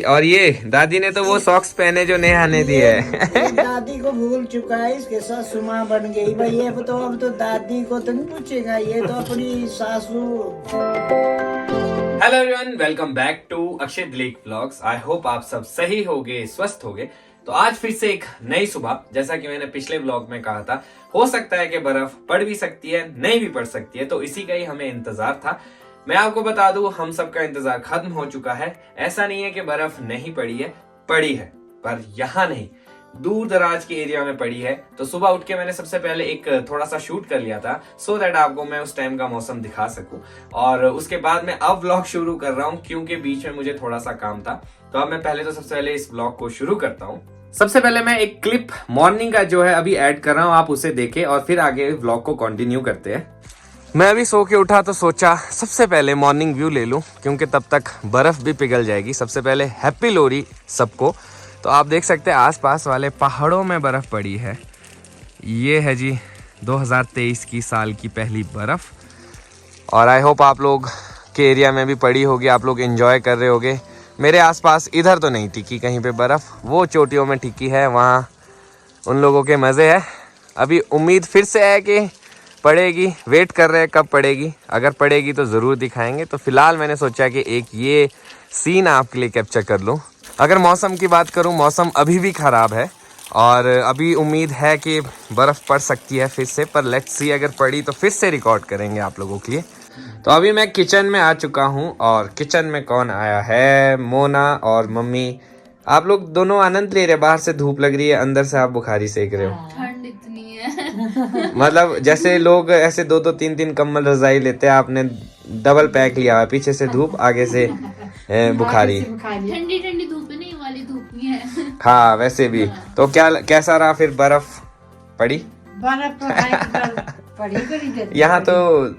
और ये दादी ने तो वो सॉक्स पहने जो नेहा ने दिए है। दादी को भूल चुका है, इसके साथ सुमा बन गई भाई। ये तो अब तो दादी को तो नहीं पूछेगा, ये तो अपनी सासू। Hello everyone, welcome back to Akshay Dilip vlogs. I hope आप सब सही होगे, स्वस्थ होगे। तो आज फिर से एक नई सुबह, जैसा कि मैंने पिछले व्लॉग में कहा था, हो सकता है कि बर्फ पड़ भी सकती है, नहीं भी पड़ सकती है, तो इसी का ही हमें इंतजार था। मैं आपको बता दूं, हम सबका इंतजार खत्म हो चुका है। ऐसा नहीं है कि बर्फ नहीं पड़ी है, पड़ी है, पर यहाँ नहीं, दूर दराज के एरिया में पड़ी है। तो सुबह उठ के मैंने सबसे पहले एक थोड़ा सा शूट कर लिया था, सो दैट आपको मैं उस टाइम का मौसम दिखा सकूं। और उसके बाद मैं अब व्लॉग शुरू कर रहा हूं, क्योंकि बीच में मुझे थोड़ा सा काम था। तो अब मैं पहले तो सबसे पहले इस व्लॉग को शुरू करता हूँ। सबसे पहले मैं एक क्लिप मॉर्निंग का जो है अभी ऐड कर रहा हूँ, आप उसे देखें और फिर आगे व्लॉग को कंटिन्यू करते हैं। मैं अभी सो के उठा तो सोचा सबसे पहले मॉर्निंग व्यू ले लूं, क्योंकि तब तक बर्फ भी पिघल जाएगी। सबसे पहले हैप्पी लोहड़ी सबको। तो आप देख सकते हैं आसपास वाले पहाड़ों में बर्फ पड़ी है। ये है जी 2023 की साल की पहली बर्फ। और आई होप आप लोग के एरिया में भी पड़ी होगी, आप लोग एंजॉय कर रहे होगे। मेरे आसपास इधर तो नहीं टिकी कहीं पे बर्फ, वो चोटियों में टिकी है, वहाँ उन लोगों के मज़े है। अभी उम्मीद फिर से है कि पड़ेगी, वेट कर रहे हैं कब पड़ेगी। अगर पड़ेगी तो ज़रूर दिखाएंगे। तो फिलहाल मैंने सोचा कि एक ये सीन आपके लिए कैप्चर कर लूँ। अगर मौसम की बात करूँ, मौसम अभी भी ख़राब है और अभी उम्मीद है कि बर्फ़ पड़ सकती है फिर से, पर लेट्स सी, अगर पड़ी तो फिर से रिकॉर्ड करेंगे आप लोगों के लिए। तो अभी मैं किचन में आ चुका हूँ और किचन में कौन आया है? मोना और मम्मी। आप लोग दोनों आनंद ले रहे, बाहर से धूप लग रही है, अंदर से आप बुखारी सेक रहे हो। ठंड इतनी है। मतलब जैसे लोग ऐसे 2-2 3-3 कंबल रजाई लेते हैं, आपने डबल पैक लिया हुआ, पीछे से धूप, आगे से बुखारी। ठंडी ठंडी धूप है, नहीं वाली धूप नहीं है। हाँ वैसे भी। तो क्या कैसा रहा फिर? बर्फ पड़ी? यहाँ तो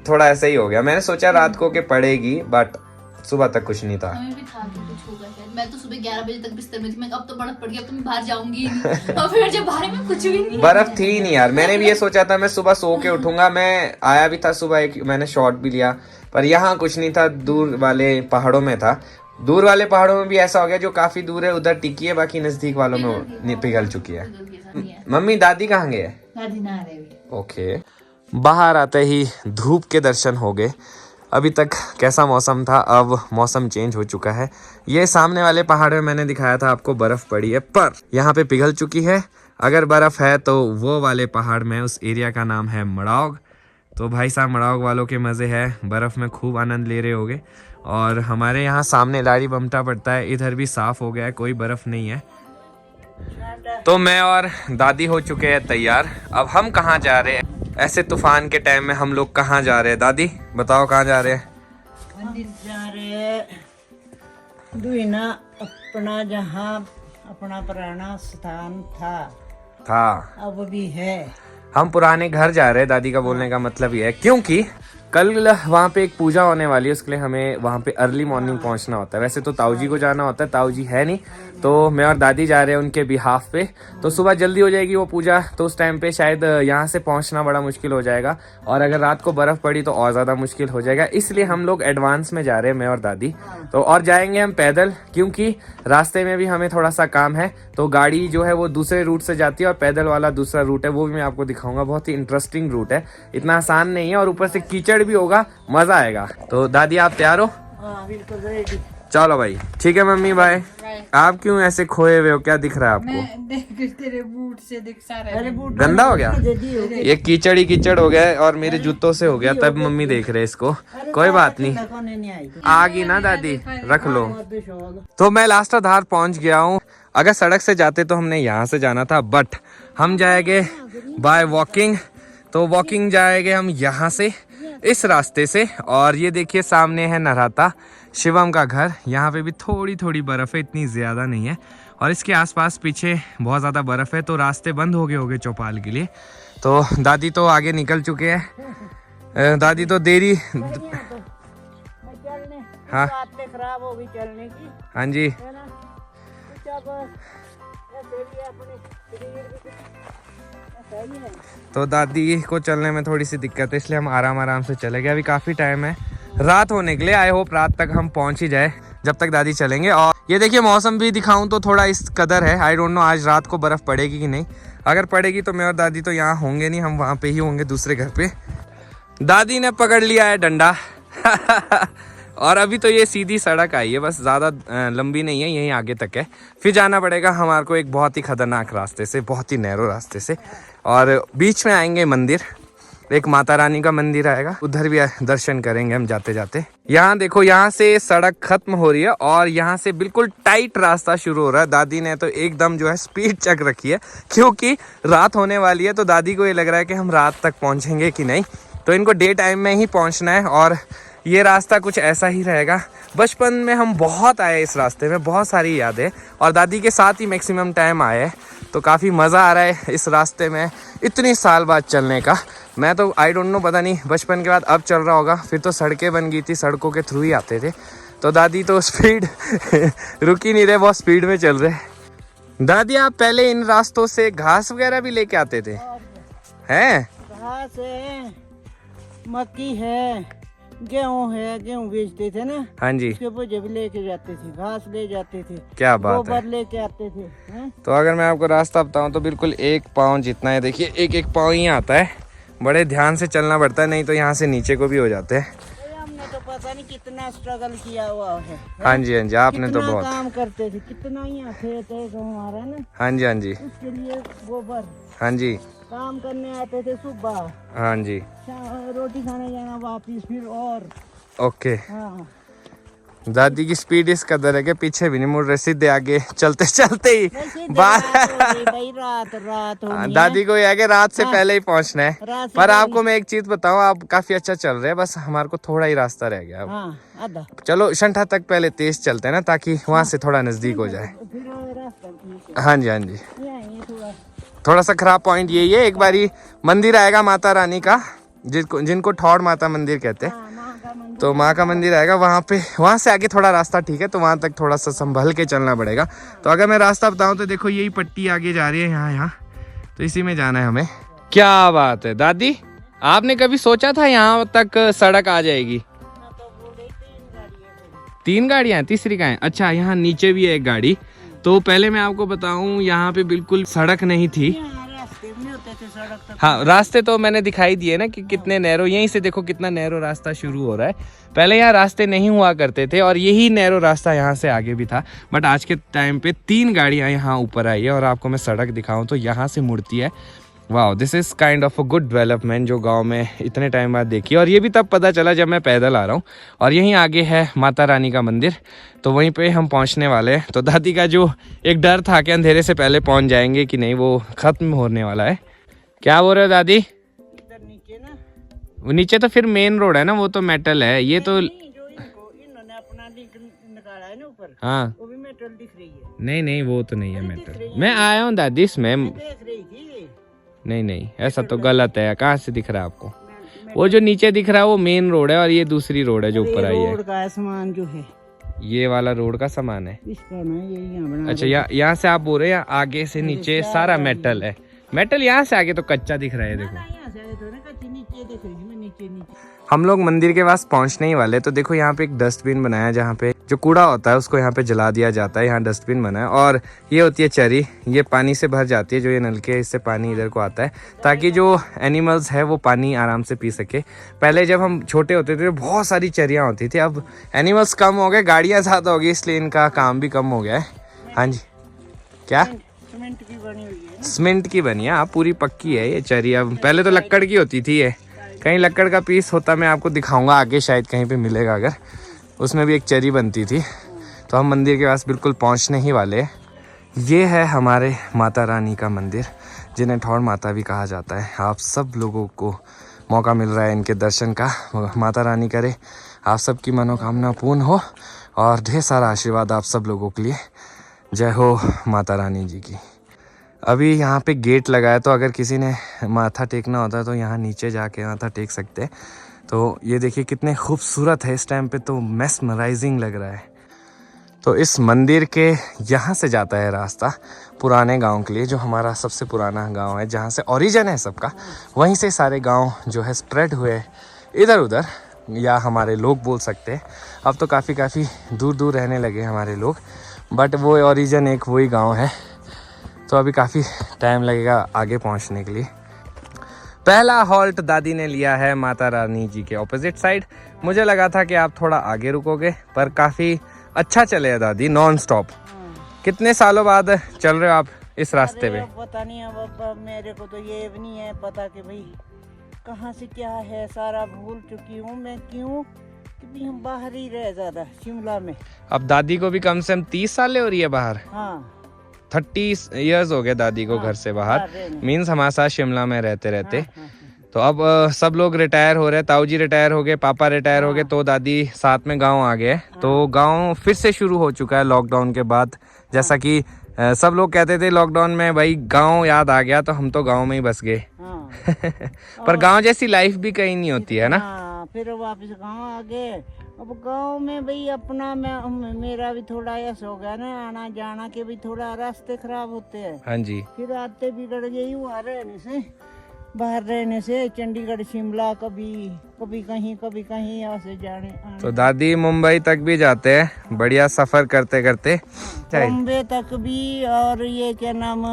थोड़ा ऐसा ही हो गया। मैंने सोचा रात को के पड़ेगी, बट सुबह तक कुछ नहीं था। हमें भी था कि कुछ होगा शायद। मैं तो सुबह 11 बजे तक बिस्तर में थी। मैं अब तो बर्फ पड़ गई, अब तो मैं बाहर जाऊंगी नहीं। और फिर जब बाहर में कुछ भी नहीं, बर्फ थी ही नहीं यार। मैंने भी ये सोचा था मैं सुबह सो के उठूंगा। मैं आया भी था सुबह, एक मैंने शॉट भी लिया, पर यहाँ कुछ नहीं था। दूर वाले पहाड़ों में था। दूर वाले पहाड़ों में भी ऐसा हो गया, जो काफी दूर है उधर टिकी है, बाकी नजदीक वालों में पिघल चुकी है। मम्मी दादी कहाँ गए? दादी ना रहे। ओके। बाहर आते ही धूप के दर्शन हो गए। अभी तक कैसा मौसम था, अब मौसम चेंज हो चुका है। ये सामने वाले पहाड़ में मैंने दिखाया था आपको बर्फ पड़ी है, पर यहाँ पे पिघल चुकी है। अगर बर्फ है तो वो वाले पहाड़ में, उस एरिया का नाम है मड़ाउग। तो भाई साहब मड़ाउग वालों के मज़े है, बर्फ़ में खूब आनंद ले रहे होगे। और हमारे यहाँ सामने लाड़ी बमटा पड़ता है, इधर भी साफ़ हो गया है, कोई बर्फ़ नहीं है। तो मैं और दादी हो चुके हैं तैयार। अब हम कहाँ जा रहे हैं? ऐसे तूफान के टाइम में हम लोग कहाँ जा रहे हैं? दादी बताओ कहाँ जा रहे हैं? मंदिर जा रहे हैं, दुईना अपना, जहाँ अपना पुराना स्थान था अब भी है। हम पुराने घर जा रहे हैं। दादी का बोलने का मतलब ये है क्योंकि कल वहाँ पे एक पूजा होने वाली है, उसके लिए हमें वहाँ पे अर्ली मॉर्निंग पहुँचना होता है। वैसे तो ताऊ जी को जाना होता है, ताऊ जी है नहीं, तो मैं और दादी जा रहे हैं उनके बिहाफ पे। तो सुबह जल्दी हो जाएगी वो पूजा, तो उस टाइम पे शायद यहाँ से पहुँचना बड़ा मुश्किल हो जाएगा। और अगर रात को बर्फ़ पड़ी तो और ज़्यादा मुश्किल हो जाएगा, इसलिए हम लोग एडवांस में जा रहे हैं, मैं और दादी। तो और जाएंगे हम पैदल, क्योंकि रास्ते में भी हमें थोड़ा सा काम है। तो गाड़ी जो है वो दूसरे रूट से जाती है और पैदल वाला दूसरा रूट है, वो भी मैं आपको दिखाऊंगा। बहुत ही इंटरेस्टिंग रूट है, इतना आसान नहीं है, और ऊपर से कीचड़ भी होगा, मजा आएगा। तो दादी आप तैयार हो? बिल्कुल रेडी। चलो भाई, ठीक है मम्मी, बाय। आप क्यों ऐसे खोए हुए हो, क्या दिख रहा है आपको? देख तेरे बूट से दिखता रहा है। बूट गंदा हो गया, ये कीचड़ ही कीचड़ हो गया और मेरे जूतों से हो गया, तब मम्मी देख रहे इसको। कोई बात नहीं, आ गई ना दादी, रख लो। तो मैं लास्ट आधार पहुंच गया हूँ। अगर सड़क से जाते तो हमने यहाँ से जाना था, बट हम जाएंगे बाय वॉकिंग। तो वॉकिंग जाएंगे हम यहाँ से, इस रास्ते से। और ये देखिए सामने है नराता शिवम का घर। यहाँ पे भी थोड़ी थोड़ी बर्फ़ है, इतनी ज़्यादा नहीं है। और इसके आसपास पीछे बहुत ज़्यादा बर्फ़ है, तो रास्ते बंद हो गए चौपाल के लिए। तो दादी तो आगे निकल चुके हैं। दादी तो देरी, हाँ खराब हो गई चलने की, हाँ जी। तो दादी को चलने में थोड़ी सी दिक्कत है, इसलिए हम आराम आराम से चले गए। अभी काफ़ी टाइम है रात होने के लिए। आई होप रात तक हम पहुंच ही जाए, जब तक दादी चलेंगे। और ये देखिए मौसम भी दिखाऊं तो थोड़ा इस कदर है, आई डोंट नो आज रात को बर्फ़ पड़ेगी कि नहीं। अगर पड़ेगी तो मैं और दादी तो यहाँ होंगे नहीं, हम वहाँ पे ही होंगे दूसरे घर पे। दादी ने पकड़ लिया है डंडा और अभी तो ये सीधी सड़क आई है, बस ज़्यादा लंबी नहीं है, यहीं आगे तक है। फिर जाना पड़ेगा हमारे को एक बहुत ही खतरनाक रास्ते से, बहुत ही नैरो रास्ते से, और बीच में आएंगे मंदिर, एक माता रानी का मंदिर आएगा, उधर भी दर्शन करेंगे हम जाते जाते। यहाँ देखो, यहाँ से सड़क खत्म हो रही है और यहाँ से बिल्कुल टाइट रास्ता शुरू हो रहा है। दादी ने तो एकदम जो है स्पीड चक रखी है, क्योंकि रात होने वाली है, तो दादी को ये लग रहा है कि हम रात तक पहुँचेंगे कि नहीं, तो इनको डे टाइम में ही पहुँचना है। और ये रास्ता कुछ ऐसा ही रहेगा। बचपन में हम बहुत आए इस रास्ते में, बहुत सारी यादें, और दादी के साथ ही मैक्सिमम टाइम आए, तो काफ़ी मज़ा आ रहा है इस रास्ते में इतनी साल बाद चलने का। मैं तो आई डोंट नो, पता नहीं बचपन के बाद अब चल रहा होगा, फिर तो सड़कें बन गई थी, सड़कों के थ्रू ही आते थे, तो दादी तो स्पीड रुक ही नहीं रहे, बहुत स्पीड में चल रहे। दादी आप पहले इन रास्तों से घास वगैरह भी लेके आते थे? हैं? घास है, मक्की है, गेहूँ है, गेहूँ बेचते थे ना। हाँ जी। उसके बोझे भी लेके जाते थे, घास ले जाते थे, क्या बात है। गोबर लेके आते थे। हैं? तो अगर मैं आपको रास्ता बताऊं तो बिल्कुल 1 पाँव जितना है, देखिए 1-1 पाँव ही आता है, बड़े ध्यान से चलना पड़ता है, नहीं तो यहाँ से नीचे को भी हो जाते हैं। हमने तो पता नहीं कितना स्ट्रगल किया हुआ है। हाँ जी, हाँ जी, आपने तो बहुत काम करते थे, कितना यहाँ खेत है हमारा ना। हाँ जी, हाँ जी, उसके लिए गोबर, हाँ जी, काम करने आते थे सुबह, हाँ जी, रोटी खाने जाना वापिस फिर, और ओके। हाँ। दादी की स्पीड इस कदर है कि पीछे भी नहीं मुड़ रहे, सीधे आगे चलते चलते ही भाई रात हो दादी को ये है कि रात से पहले ही पहुंचना है। रात से पर आपको मैं एक चीज बताऊं, आप काफी अच्छा चल रहे हैं, बस हमारे को थोड़ा ही रास्ता रह गया अब। हाँ, आधा। चलो शंठा तक पहले तेज चलते हैं ना, ताकि वहां से थोड़ा नजदीक हो जाए। फिर रास्ता ठीक है। हाँ जी, हाँ जी। ये थोड़ा सा खराब पॉइंट यही है, एक बारी मंदिर आएगा माता रानी का, जिनको ठौड़ माता मंदिर कहते हैं, तो माँ का मंदिर आएगा वहाँ पे, वहाँ से आगे थोड़ा रास्ता ठीक है, तो वहाँ तक थोड़ा सा संभल के चलना पड़ेगा। तो अगर मैं रास्ता बताऊँ तो देखो यही पट्टी आगे जा रही है, यहाँ, तो इसी में जाना है हमें। क्या बात है दादी, आपने कभी सोचा था यहाँ तक सड़क आ जाएगी? 3 गाड़ियाँ हैं, तीसरी कहाँ है? अच्छा, यहाँ नीचे भी है एक गाड़ी। तो पहले मैं आपको बताऊं, यहाँ पे बिल्कुल सड़क नहीं थी। हाँ, रास्ते तो मैंने दिखाई दिए ना कि कितने नैरो, यहीं से देखो कितना नैरो रास्ता शुरू हो रहा है। पहले यहाँ रास्ते नहीं हुआ करते थे और यही नैरो रास्ता यहाँ से आगे भी था, बट आज के टाइम पे 3 गाड़ियाँ यहाँ ऊपर आई है। और आपको मैं सड़क दिखाऊं तो यहाँ से मुड़ती है। वाह, this is kind of a good development जो गांव में इतने टाइम बाद देखी। और ये भी तब पता चला जब मैं पैदल आ रहा हूँ। और यहीं आगे है माता रानी का मंदिर, तो वहीं पे हम पहुँचने वाले हैं। तो दादी का जो एक डर था कि अंधेरे से पहले पहुँच जाएंगे कि नहीं, वो ख़त्म होने वाला है। क्या बोल रहे हो दादी? नीचे ना, वो नीचे तो फिर मेन रोड है ना, वो तो मेटल है, ये तो इन्होंने अपना निकाला है ना ऊपर, हाँ, वो भी मेटल दिख रही है। नहीं वो तो नहीं है मेटल। मैं आया हूँ दादी इसमें, देख रही थी। नहीं ऐसा तो गलत है। कहाँ से दिख रहा है आपको? वो जो नीचे दिख रहा है वो मेन रोड है और ये दूसरी रोड है जो ऊपर आई है। रोड का सामान जो है, ये वाला रोड का सामान है इसका ना, ये यहाँ बना। अच्छा, यहाँ से आप बोल रहे हैं आगे से नीचे सारा मेटल है। मेटल यहाँ से आगे तो कच्चा दिख रहा है। देखो हम लोग मंदिर के पास पहुंचने ही वाले, तो देखो यहाँ पे एक डस्टबिन बनाया है, जहाँ पे जो कूड़ा होता है उसको यहाँ पे जला दिया जाता है। यहाँ डस्टबिन बना है और ये होती है चरी, ये पानी से भर जाती है, जो ये नलके है इससे पानी इधर को आता है ताकि जो एनिमल्स है वो पानी आराम से पी सके। पहले जब हम छोटे होते थे बहुत सारी चरियाँ होती थी, अब एनिमल्स कम हो गए, गाड़ियाँ ज़्यादा हो गई, इसलिए इनका काम भी कम हो गया है। हाँ जी, क्या? सीमेंट की बनी हुई है, सीमेंट की बनी है, पूरी पक्की है ये चरी। अब पहले तो लक्कड़ की होती थी ये, कहीं लक्कड़ का पीस होता मैं आपको दिखाऊंगा आगे, शायद कहीं पे मिलेगा अगर। उसमें भी एक चरी बनती थी। तो हम मंदिर के पास बिल्कुल पहुंचने ही वाले हैं। ये है हमारे माता रानी का मंदिर, जिन्हें ठौड़ माता भी कहा जाता है। आप सब लोगों को मौका मिल रहा है इनके दर्शन का। माता रानी करे आप सबकी मनोकामना पूर्ण हो और ढेर सारा आशीर्वाद आप सब लोगों के लिए। जय हो माता रानी जी की। अभी यहाँ पे गेट लगा है, तो अगर किसी ने माथा टेकना होता है तो यहाँ नीचे जाके माथा टेक सकते हैं। तो ये देखिए कितने खूबसूरत है, इस टाइम पे तो मेस्मराइजिंग लग रहा है। तो इस मंदिर के यहाँ से जाता है रास्ता पुराने गांव के लिए, जो हमारा सबसे पुराना गांव है, जहाँ से ओरिजिन है सबका। वहीं से सारे गांव जो है स्प्रेड हुए इधर उधर, या हमारे लोग बोल सकते हैं। अब तो काफ़ी दूर दूर रहने लगे हमारे लोग, बट वो ओरिजिन एक वही गांव है। तो अभी काफ़ी टाइम लगेगा आगे पहुंचने के लिए। पहला हॉल्ट दादी ने लिया है माता रानी जी के ऑपोजिट साइड। मुझे लगा था कि आप थोड़ा आगे रुकोगे, पर काफ़ी अच्छा चले दादी, नॉन स्टॉप। कितने सालों बाद चल रहे हो आप इस रास्ते पे? पता नहीं, अब मेरे को तो ये भी नहीं है पता कि भाई कहाँ से क्या है, सारा भूल चुकी हूँ मैं। क्यों? क्योंकि हम बाहर ही रहे ज़्यादा, शिमला में। अब दादी को भी कम से कम 30 साल हो रही है बाहर। हाँ, 30 इयर्स हो गए दादी को घर से बाहर, मीन्स हमारे साथ शिमला में रहते। हाँ। तो अब सब लोग रिटायर हो रहे हैं, ताऊ जी रिटायर हो गए, पापा रिटायर हो गए, तो दादी साथ में गांव आ गए। तो गांव फिर से शुरू हो चुका है लॉकडाउन के बाद। जैसा कि सब लोग कहते थे लॉकडाउन में भाई गांव याद आ गया, तो हम तो गांव में ही बस गए। पर गांव जैसी लाइफ भी कहीं नहीं होती है ना। फिर वापस गांव आ गए। अब गांव में भाई अपना मेरा भी थोड़ा ऐसा हो गया ना, आना जाना के भी थोड़ा रास्ते खराब होते हैं। हाँ जी। फिर आते बिगड़ गई हुआ रहने से, बाहर रहने से। चंडीगढ़ शिमला कभी कहीं ऐसे जाने आने। तो दादी मुंबई तक भी जाते हैं बढ़िया सफर करते करते, बॉम्बे तक भी। और ये क्या नाम,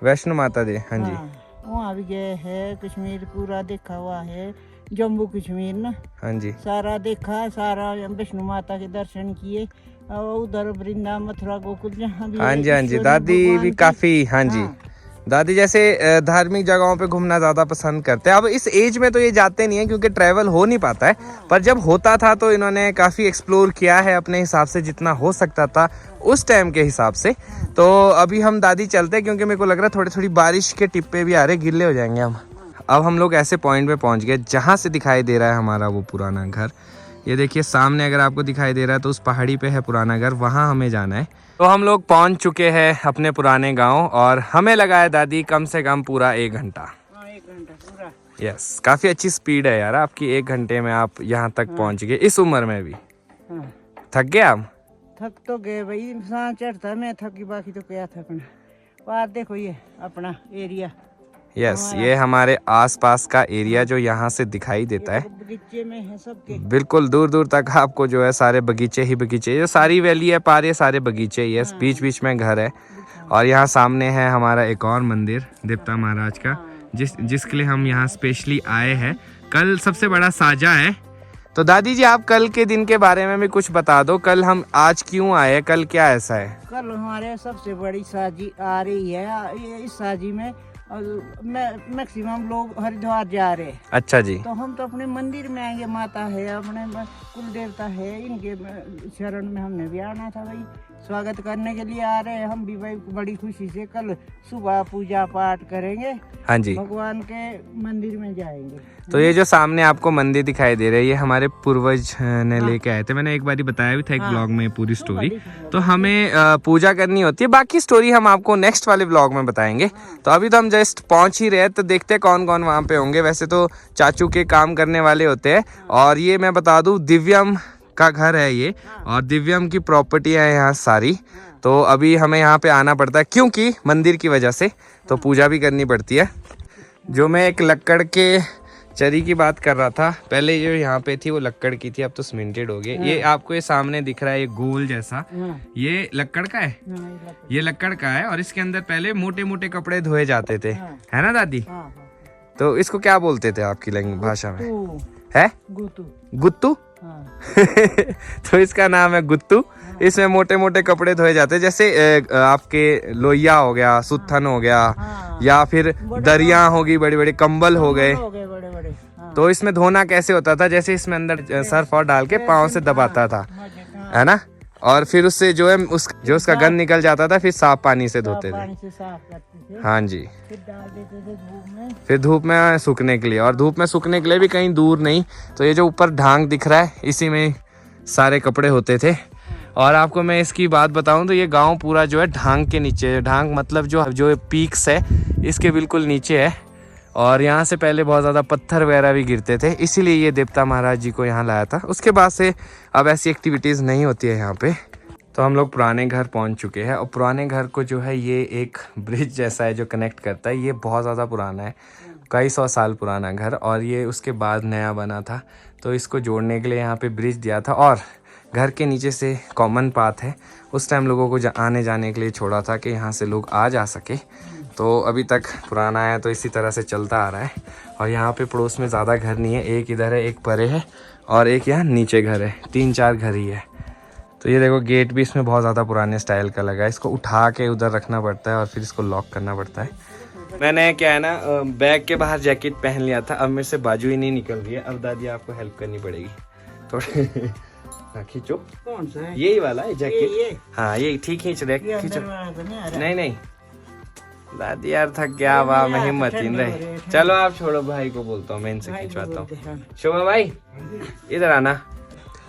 वैष्णो माता दे। हाँ जी, वहाँ भी गए हैं। कश्मीर पूरा देखा हुआ है, जम्मू कश्मीर ना। हाँ जी, सारा देखा, सारा वैष्णो माता के दर्शन किए। और उधर वृंदा मथुरा गोकुल जहाँ भी। हाँ जी, हाँ जी। दादी भी काफी, हाँ जी, दादी जैसे धार्मिक जगहों पे घूमना ज्यादा पसंद करते हैं। अब इस एज में तो ये जाते नहीं है क्योंकि ट्रैवल हो नहीं पाता है, पर जब होता था तो इन्होंने काफी एक्सप्लोर किया है अपने हिसाब से, जितना हो सकता था उस टाइम के हिसाब से। तो अभी हम दादी चलते हैं क्योंकि मेरे को लग रहा है थोड़ी थोड़ी बारिश के टिप्पे भी आ रहे, गिल्ले हो जाएंगे हम। अब हम लोग ऐसे पॉइंट पे पहुंच गए जहाँ से दिखाई दे रहा है हमारा वो पुराना घर। ये देखिए सामने अगर आपको दिखाई दे रहा है तो उस पहाड़ी पे है पुराना घर, वहाँ हमें जाना है। तो हम लोग पहुंच चुके हैं अपने पुराने गांव और हमें लगा है दादी कम से कम पूरा 1 घंटा। 1 घंटा पूरा। यस, काफ़ी अच्छी स्पीड है यार आपकी। 1 घंटे में आप यहाँ तक पहुंच गए, इस उम्र में भी। थक गए आप? थक तो गए भाई, इंसान चढ़ता, मैं थकी, बाकी तो क्या थकना। बाहर देखो ये अपना एरिया। यस, ये हमारे आसपास का एरिया जो यहाँ से दिखाई देता है। बगीचे में है सबके, बिल्कुल दूर दूर तक आपको जो है सारे बगीचे ही बगीचे। ये सारी वैली है पार, ये सारे बगीचे ही है। बीच बीच में घर है। और यहाँ सामने है हमारा एक और मंदिर देवता महाराज का, जिसके लिए हम यहाँ स्पेशली आए हैं। कल सबसे बड़ा साजा है। तो दादी जी आप कल के दिन के बारे में भी कुछ बता दो, कल हम आज क्यों आए, कल क्या ऐसा है? कल हमारे सबसे बड़ी साजी आ रही है। इस साजी में मैक्सिमम लोग हरिद्वार जा रहे हैं। अच्छा जी। तो हम तो अपने मंदिर में आएंगे, माता है, अपने कुल देवता है, इनके शरण में हमने भी आना था भाई। स्वागत करने के लिए आ रहे हैं हम भी भाई, बड़ी खुशी से। कल सुबह पूजा पाठ करेंगे। हाँ जी, भगवान के मंदिर में जाएंगे। तो ये जो सामने आपको मंदिर दिखाई दे रहा है, ये हमारे पूर्वज ने लेके आए थे। मैंने एक बार बताया भी था एक ब्लॉग में पूरी स्टोरी। तो हमें पूजा करनी होती है, बाकी स्टोरी हम आपको नेक्स्ट वाले ब्लॉग में बताएंगे। तो अभी तो हम जस्ट पहुंच ही रहे हैं, तो देखते हैं कौन कौन वहाँ पे होंगे। वैसे तो चाचू के काम करने वाले होते हैं। और ये मैं बता दूं दिव्यम का घर है ये, और दिव्यम की प्रॉपर्टी है यहाँ सारी। तो अभी हमें यहाँ पे आना पड़ता है क्योंकि मंदिर की वजह से, तो पूजा भी करनी पड़ती है। जो मैं एक लक्कड़ के चरी की बात कर रहा था, पहले जो यहाँ पे थी वो लक्कड़ की थी, अब तो सीमेंटेड हो गई। ये आपको ये सामने दिख रहा है ये गोल जैसा, ये लक्कड़ का है। ये लक्कड़ का है और इसके अंदर पहले मोटे मोटे कपड़े धोए जाते थे, है ना दादी? तो इसको क्या बोलते थे आपकी भाषा में? है गुत्तू। तो इसका नाम है गुत्तू। इसमें मोटे मोटे कपड़े धोए जाते हैं, जैसे आपके लोहिया हो गया, सुत्थन हो गया, या फिर दरिया होगी, बड़े बड़े कंबल हो गए। तो इसमें धोना कैसे होता था, जैसे इसमें अंदर सर्फ और डाल के पाँव से दबाता था, है ना? और फिर उससे जो है जो उसका गंद निकल जाता था, फिर साफ पानी से धोते थे। हाँ जी, फिर डाल देते थे धूप में, फिर धूप में सूखने के लिए। और धूप में सूखने के लिए भी कहीं दूर नहीं, तो ये जो ऊपर ढांग दिख रहा है, इसी में सारे कपड़े होते थे। और आपको मैं इसकी बात बताऊं तो ये गांव पूरा जो है ढांग के नीचे है। ढांग मतलब जो पीक्स है, इसके बिल्कुल नीचे है। और यहाँ से पहले बहुत ज़्यादा पत्थर वगैरह भी गिरते थे, इसीलिए ये देवता महाराज जी को यहाँ लाया था। उसके बाद से अब ऐसी एक्टिविटीज़ नहीं होती है यहाँ पे। तो हम लोग पुराने घर पहुँच चुके हैं, और पुराने घर को जो है ये एक ब्रिज जैसा है जो कनेक्ट करता है। ये बहुत ज़्यादा पुराना है, कई 100 साल पुराना घर, और ये उसके बाद नया बना था। तो इसको जोड़ने के लिए यहाँ पे ब्रिज दिया था। और घर के नीचे से कॉमन पाथ है, उस टाइम लोगों को आने जाने के लिए छोड़ा था कि यहाँ से लोग आ जा सके। तो अभी तक पुराना है तो इसी तरह से चलता आ रहा है। और यहाँ पे पड़ोस में ज़्यादा घर नहीं है, एक इधर है, एक परे है और एक यहाँ नीचे घर है, 3-4 घर ही है। तो ये देखो गेट भी इसमें बहुत ज़्यादा पुराने स्टाइल का लगा है, इसको उठा के उधर रखना पड़ता है और फिर इसको लॉक करना पड़ता है। मैंने क्या है ना बैग के बाहर जैकेट पहन लिया था, अब मेरे से बाजू ही नहीं निकल रही है। अब दादी आपको हेल्प करनी पड़ेगी थोड़े। हाँ खींचो, कौन सा है? यही वाला है जैकेट। ये? हाँ यही ठीक खींच रहे, ये खींचो। अंदर वाला तो नहीं आ रहा? नहीं नहीं दादी यार थक गया, वाह में हिम्मत ही नहीं रही। चलो आप छोड़ो, भाई को बोलता हूँ, मैं इनसे भाई को खिंचवाता बोलते हूँ। हैं। शोभा भाई इधर आना।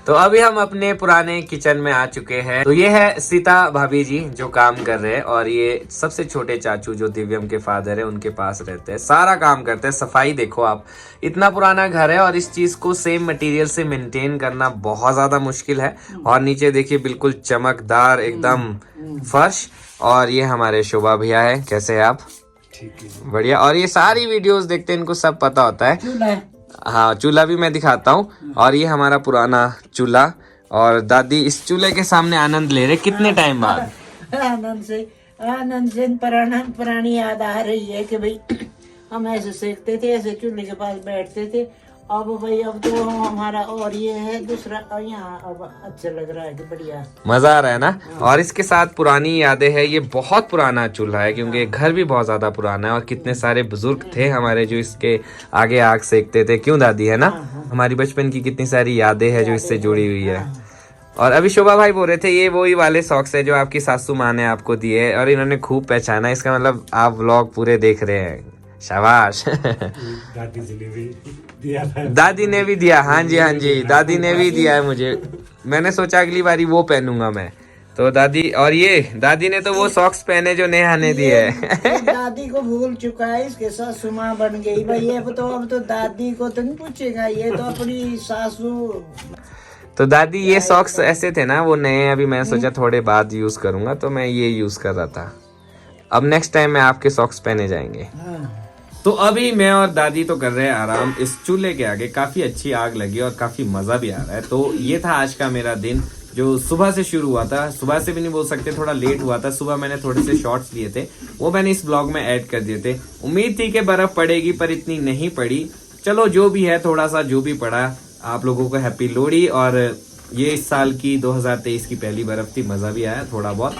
तो अभी हम अपने पुराने किचन में आ चुके हैं। तो ये है सीता भाभी जी जो काम कर रहे हैं और ये सबसे छोटे चाचू जो दिव्यम के फादर है उनके पास रहते हैं, सारा काम करते हैं। सफाई देखो आप, इतना पुराना घर है और इस चीज को सेम मटेरियल से मेंटेन करना बहुत ज्यादा मुश्किल है। और नीचे देखिए बिल्कुल चमकदार एकदम फर्श। और ये हमारे शोभा भैया है, कैसे है आप? बढ़िया। और ये सारी वीडियोस देखते हैं, इनको सब पता होता है। चूल्हा है। हाँ चूल्हा भी मैं दिखाता हूँ। और ये हमारा पुराना चूल्हा और दादी इस चूल्हे के सामने आनंद ले रहे कितने टाइम बाद। आनंद से पुरानी याद आ रही है कि भाई हम ऐसे सेकते थे, ऐसे चूल्हे के पास बैठते थे। अब भाई अब तो हमारा और ये है दूसरा, यहाँ अब अच्छा लग रहा है कि बढ़िया मजा आ रहा है ना। और इसके साथ पुरानी यादें है, ये बहुत पुराना चूल्हा है क्योंकि घर भी बहुत ज्यादा पुराना है और कितने सारे बुजुर्ग थे हमारे जो इसके आगे आग सेकते थे, क्यों दादी, है ना? हमारी बचपन की कितनी सारी यादें है जो इससे जुड़ी हुई है। और अभी शोभा भाई बोल रहे थे ये वही वाले सॉक्स है जो आपकी सासू माँ ने आपको दिए और इन्होंने खूब पहचाना, इसका मतलब आप व्लॉग पूरे देख रहे हैं, शाबाश। दादी ने भी दिया, हाँ जी हाँ जी, दादी ने भी दिया है मुझे। मैंने सोचा अगली बारी वो पहनूंगा मैं। तो दादी, और ये दादी ने तो वो सॉक्स पहने जो नेहा ने दिए है। दादी को भूल चुका है, इसके साथ सुमा बन गई भाई। अब तो दादी को तो नहीं पूछेगा, ये तो अपनी सासू। तो दादी ये सॉक्स ऐसे थे ना वो नए, अभी मैं सोचा थोड़े बाद यूज करूंगा तो मैं ये यूज कर रहा था। अब नेक्स्ट टाइम में आपके सॉक्स पहने जाएंगे। तो अभी मैं और दादी तो कर रहे हैं आराम इस चूल्हे के आगे। काफी अच्छी आग लगी और काफी मजा भी आ रहा है। तो ये था आज का मेरा दिन जो सुबह से शुरू हुआ था। सुबह से भी नहीं बोल सकते, थोड़ा लेट हुआ था। सुबह मैंने थोड़े से शॉर्ट्स लिए थे, वो मैंने इस ब्लॉग में ऐड कर दिए थे। उम्मीद थी कि बर्फ पड़ेगी पर इतनी नहीं पड़ी। चलो जो भी है, थोड़ा सा जो भी पड़ा, आप लोगों को हैप्पी लोहड़ी। और ये इस साल की 2023 की पहली बर्फ थी, मजा भी आया थोड़ा बहुत।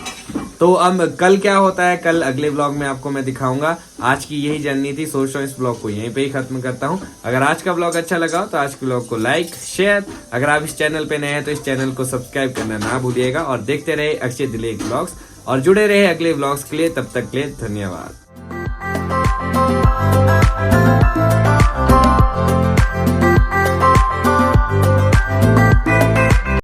तो अब कल क्या होता है, कल अगले व्लॉग में आपको मैं दिखाऊंगा। आज की यही जर्नी थी, सोच रहा हूँ इस व्लॉग को यहीं पे ही खत्म करता हूँ। अगर आज का व्लॉग अच्छा लगा हो तो आज के व्लॉग को लाइक शेयर, अगर आप इस चैनल पे नए हैं तो इस चैनल को सब्सक्राइब करना ना भूलिएगा। और देखते रहे अक्षय दिलेख व्लॉग्स और जुड़े रहे अगले व्लॉग्स के लिए। तब तक के लिए धन्यवाद।